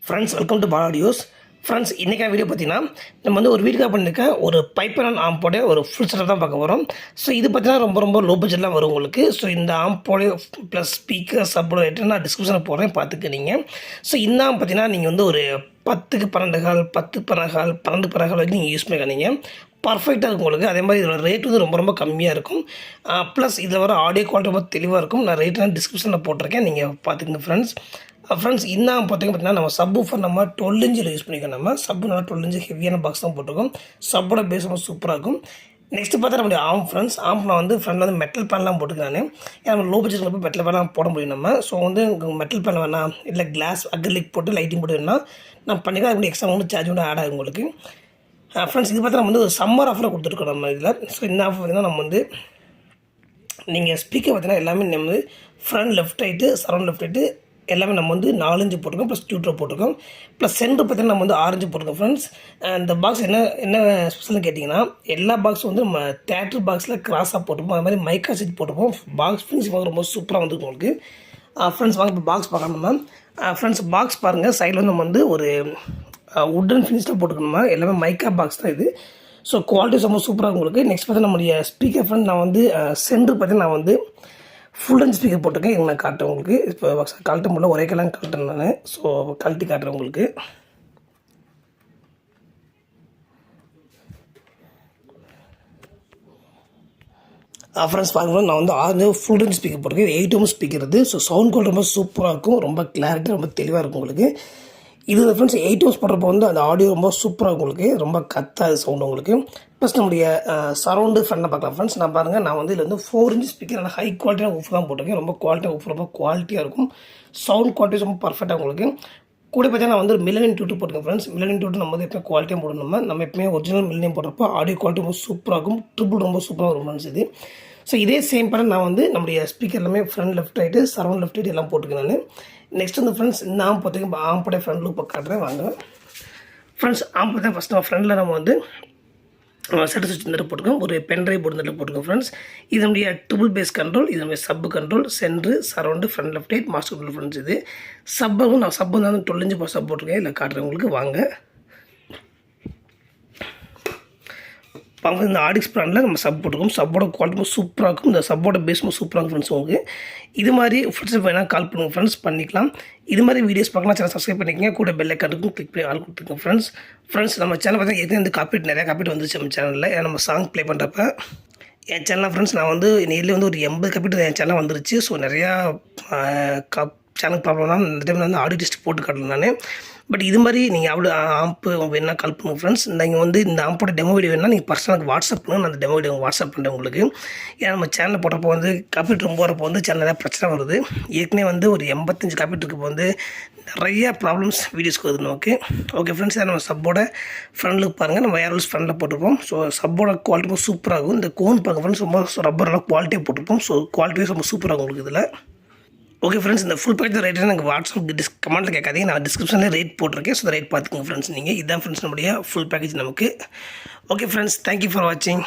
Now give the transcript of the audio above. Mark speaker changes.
Speaker 1: Friends welcome to Palladios. Friends இன்றைக்கான video பார்த்தீங்கன்னா நம்ம வந்து ஒரு வீட்டுக்காக பண்ணியிருக்க ஒரு பைப்பர் ஆம்போட ஒரு ஃபுல் செட்டப் தான் பார்க்க போகிறோம். ஸோ இது பார்த்தீங்கன்னா ரொம்ப லோ பட்ஜெட்லாம் வரும் உங்களுக்கு. ஸோ இந்த ஆம்போட ப்ளஸ் ஸ்பீக்கர் சப்போட ரேட்டு நான் டிஸ்கிரிப்ஷனில் போடுறேன், பார்த்துக்க நீங்கள். ஸோ இந்த ஆம் பார்த்தீங்கன்னா நீங்கள் வந்து ஒரு 10க்கு 12 கால் 10 12 வரைக்கும் நீங்கள் யூஸ் பண்ணிக்கிறீங்க. பர்ஃபெக்டாக இருக்கும் உங்களுக்கு. அதே மாதிரி இதோட ரேட் வந்து ரொம்ப கம்மியாக இருக்கும். ப்ளஸ் இதில் வர ஆடியோ குவாலிட்டி ரொம்ப தெளிவாக இருக்கும். நான் ரேட்லாம் டிஸ்கிரிப்ஷனில் போட்டிருக்கேன், நீங்கள் பார்த்துக்கங்க ஃப்ரெண்ட்ஸ். ஃப்ரெண்ட்ஸ் இன்னும் பார்த்தீங்கன்னா நம்ம சப் ஊஃபர் நம்ம 12 இன்ச்சில் யூஸ் பண்ணிக்கோம். நம்ம சப்பு நல்லா 12 இன்ச்சு ஹெவியான பாக்ஸ் தான் போட்டிருக்கோம். சப்போட பேஸ் ரொம்ப சூப்பராக இருக்கும். நெக்ஸ்ட்டு பார்த்தா நம்மளுடைய ஆம் ஃப்ரெண்ட்ஸ். நான் வந்து ஃப்ரெண்டில் வந்து மெட்டல் பேன்லாம் போட்டுக்கிறேன். ஏன்னா நம்ம லோ பட்ஜெட்டில் போய் மெட்டல் பேன்லாம் போட முடியும் நம்ம. ஸோ வந்து மெட்டல் பேன் வேணாம், இல்லை கிளாஸ் அக்ரிலிக் போட்டு லைட்டிங் போட்டு வேணால் நம்ம பண்ணிக்கலாம். அதுக்கு எக்ஸ்ட்ரா வந்து சார்ஜ் கூட ஆட் ஆகும் உங்களுக்கு. ஃப்ரெண்ட்ஸ் இது பார்த்தா நம்ம வந்து ஒரு சம்மர் ஆஃபரில் கொடுத்துருக்கோம் நம்ம இதில். ஸோ இந்த ஆஃபர் பார்த்தீங்கன்னா நம்ம வந்து நீங்கள் ஸ்பீக்கர் பார்த்தீங்கன்னா எல்லாமே நம்ம வந்து front left right surround left right எல்லாமே நம்ம வந்து 4 இன்ச்சு போட்டிருக்கோம். ப்ளஸ் டியூட்டர் போட்டிருக்கோம். ப்ளஸ் சென்டர் பார்த்தீங்கன்னா நம்ம வந்து 6 இன்ச்சு போட்டிருக்கோம் ஃப்ரெண்ட்ஸ். இந்த பாக்ஸ் என்ன ஸ்பெஷல்னு கேட்டிங்கன்னா எல்லா பாக்ஸும் வந்து நம்ம தேட்டர் பாக்ஸில் கிராஸாக போட்டுப்போம். அது மாதிரி மைக்கா சீட் போட்டுப்போம். பாக்ஸ் ஃபினிஷிங் வந்து ரொம்ப சூப்பராக வந்துருக்கும் உங்களுக்கு. ஃப்ரெண்ட்ஸ் வாங்க இப்போ பாக்ஸ் பார்க்கலாம் நம்ம. ஃப்ரெண்ட்ஸ் பாக்ஸ் பாருங்கள், சைடில் வந்து நம்ம வந்து ஒரு உட்டன் ஃபினிஷில் போட்டுக்கணுமா. எல்லாமே மைக்கா பாக்ஸ் தான் இது. ஸோ குவாலிட்டி ரொம்ப சூப்பராக உங்களுக்கு. நெக்ஸ்ட் பார்த்தா நம்மளுடைய ஸ்பீக்கர் ஃப்ரெண்ட் நான் வந்து சென்டர் பார்த்தீங்கன்னா நான் வந்து ஃபுல் ரேஞ்ச் ஸ்பீக்கர் போட்டிருக்கேன். இங்கே நான் காட்டுறேன் உங்களுக்கு. இப்போ கழட்ட முடியல, ஒரே கலாம் கழட்டேன் நான். ஸோ கழட்டி காட்டுறேன் உங்களுக்கு. ஃப்ரெண்ட்ஸ் பார்க்கும்போது நான் வந்து 6 ஃபுல் ரேஞ்ச் ஸ்பீக்கர் போட்டிருக்கேன். 8 ஓம் ஸ்பீக்கர் இது. ஸோ சவுண்ட் குவாலிட்டி ரொம்ப சூப்பராக இருக்கும். ரொம்ப கிளாரிட்டி ரொம்ப தெளிவாக இருக்கும் உங்களுக்கு. இது ஃப்ரெண்ட்ஸ் 8 ஓம்ஸ் போடுறப்போ வந்து அந்த ஆடியோ ரொம்ப சூப்பராக இருக்கும் உங்களுக்கு. ரொம்ப கத்தாது சவுண்ட் உங்களுக்கு. ப்ளஸ் நம்முடைய சரௌண்டு ஃப்ரெண்டில் பார்க்கலாம் ஃப்ரெண்ட்ஸ். நான் பாருங்கள், நான் வந்து இதில் வந்து 4 இன்ச் ஸ்பீக்கர் நல்லா ஹை குவாலிட்டியான ஊஃப் தான் போட்டிருக்கேன். ரொம்ப ரொம்ப குவாலிட்டியாக இருக்கும். சவுண்ட் குவாலிட்டி ரொம்ப பர்ஃபெக்டாக உங்களுக்கு. கூட பார்த்தீங்கன்னா நான் வந்து ஒரு மில்லனியம் டியூட்டர் போட்டுருக்கேன் ஃப்ரெண்ட்ஸ். மில்லனியம் டியூட்டர் நம்ம வந்து எப்பவுமே குவாலிட்டியாக போடணும். நம்ம எப்பவுமே ஒரிஜினல் மில்லனியம் போடுறப்போ ஆடியோ குவாலிட்டி ரொம்ப சூப்பராக இருக்கும். ட்ரிபிள் ரொம்ப சூப்பராக வரும் ஃப்ரெண்ட்ஸ் இது. ஸோ இதே சேம் பண்ண நான் வந்து நம்முடைய ஸ்பீக்கர் எல்லாமே front left right surround left right எல்லாம் போட்டுருக்கேன் நான். நெக்ஸ்ட் வந்து ஃப்ரெண்ட்ஸ் இந்த ஆம் பார்த்தீங்கன்னா ஆம்போடைய ஃப்ரண்ட் லுக் காட்டுறேன் வாங்க ஃப்ரெண்ட்ஸ். ஆம் பார்த்தா ஃபஸ்ட் நம்ம ஃப்ரண்டில் நம்ம வந்து செட்டர் சுவிட்ச் இந்த போட்டுக்கோம். ஒரு பென்ட்ரைவ் போட்டு இந்த போட்டுக்கோம் ஃப்ரெண்ட்ஸ். இது நம்முடைய ட்ரிபிள் பேஸ் கண்ட்ரோல், இது நம்முடைய sub control, centre surround front left right master control friends. இது சப்பும் நான் சப்பு வந்து 12 இன்ச்சு சப் போட்டிருக்கேன். இல்லை காட்டுறேன் உங்களுக்கு வாங்க. இந்த ஆடிக்ஸ் பிராண்டில் நம்ம சப் போட்டுருக்கோம். சப்போட குவாலிட்டி சூப்பராக இருக்கும். இந்த சப்போட பேஸ் சூப்பராக இருக்கும் ஃப்ரெண்ட்ஸ் உங்களுக்கு. இது மாதிரி ஃப்ரெண்ட்ஸ் வேணால் கால் பண்ணுங்கள் ஃப்ரெண்ட்ஸ், பண்ணிக்கலாம். இது மாதிரி வீடியோஸ் பார்க்கலாம், சேனல் சப்ஸ்கிரைப் பண்ணிக்கங்க. கூட பெல் ஐக்கானுக்கும் கிளிக் பண்ணி ஆள் கொடுத்துருக்கோம் ஃப்ரெண்ட்ஸ். நம்ம சேனல் பார்த்தீங்கன்னா ஏற்கனவே வந்து நிறையா காப்பீட் வந்துச்சு நம்ம சேனலில். நம்ம சாங் ப்ளே பண்ணுறப்ப என் சேனலில் ஃப்ரெண்ட்ஸ் நான் வந்து நேரில் வந்து ஒரு 80 காப்பீட்டு என் சேனல் வந்துருச்சு. ஸோ நிறையா சேனல் ப்ராப்ளம்னா இந்த டைமில் வந்து ஆடியோ டெஸ்ட் போட்டு காட்டலாம் நான். பட் இது மாதிரி நீங்கள் அவ்வளோ ஆம்பு வேணால் கால் பண்ணுங்கள் ஃப்ரெண்ட்ஸ். நீங்கள் வந்து இந்த ஆம்போட டெமோ வீடியோ வேணால் நீங்கள் பர்சனலுக்கு வாட்ஸ்அப் பண்ணுங்கள். நான் அந்த டெமோ வீடியோ வாட்ஸ்அப் பண்ணுறேன் உங்களுக்கு. ஏன்னா நம்ம சேனலில் போட்டப்போ வந்து காப்பீட் ரொம்ப வரப்போ வந்து சேனல் நிறையா பிரச்சனை வருது. ஏற்கனவே வந்து ஒரு 85 காப்பீட் இருக்கப்போ வந்து நிறையா ப்ராப்ளம்ஸ் வீடியோஸ்க்கு வருது நமக்கு. ஓகே ஃப்ரெண்ட்ஸ், நம்ம சப்போட ஃப்ரண்ட்லுக்கு பாருங்கள். நம்ம ஏர்வெல்ஸ் ஃப்ரண்டில் போட்டிருப்போம். ஸோ சப்போட குவாலிட்டி ரொம்ப சூப்பராக இருக்கும். இந்த கோன் பார்க்க ஃப்ரெண்ட்ஸ் ரொம்ப ரப்பர் நல்லா குவாலிட்டியாக போட்டிருப்போம். ஸோ குவாலிட்டி ரொம்ப சூப்பராக இருக்கும் உங்களுக்கு இதில். ஓகே ஃப்ரெண்ட்ஸ், இந்த ஃபுல் பேக்கேஜ் ரேட்டு எனக்கு வாட்ஸ்அப் கமெண்ட்டில் கேட்காதீங்க. நான் டிஸ்கிரிப்ஷனில் ரேட் போட்டிருக்கேன். ஸோ ரேட் பார்த்துக்கோங்க ஃப்ரெண்ட்ஸ் நீங்கள். இதுதான் ஃப்ரெண்ட்ஸ் நம்முடைய ஃபுல் பேக்கேஜ் நமக்கு. ஓகே ஃப்ரெண்ட்ஸ், தேங்க்யூ ஃபார் வாட்சிங்.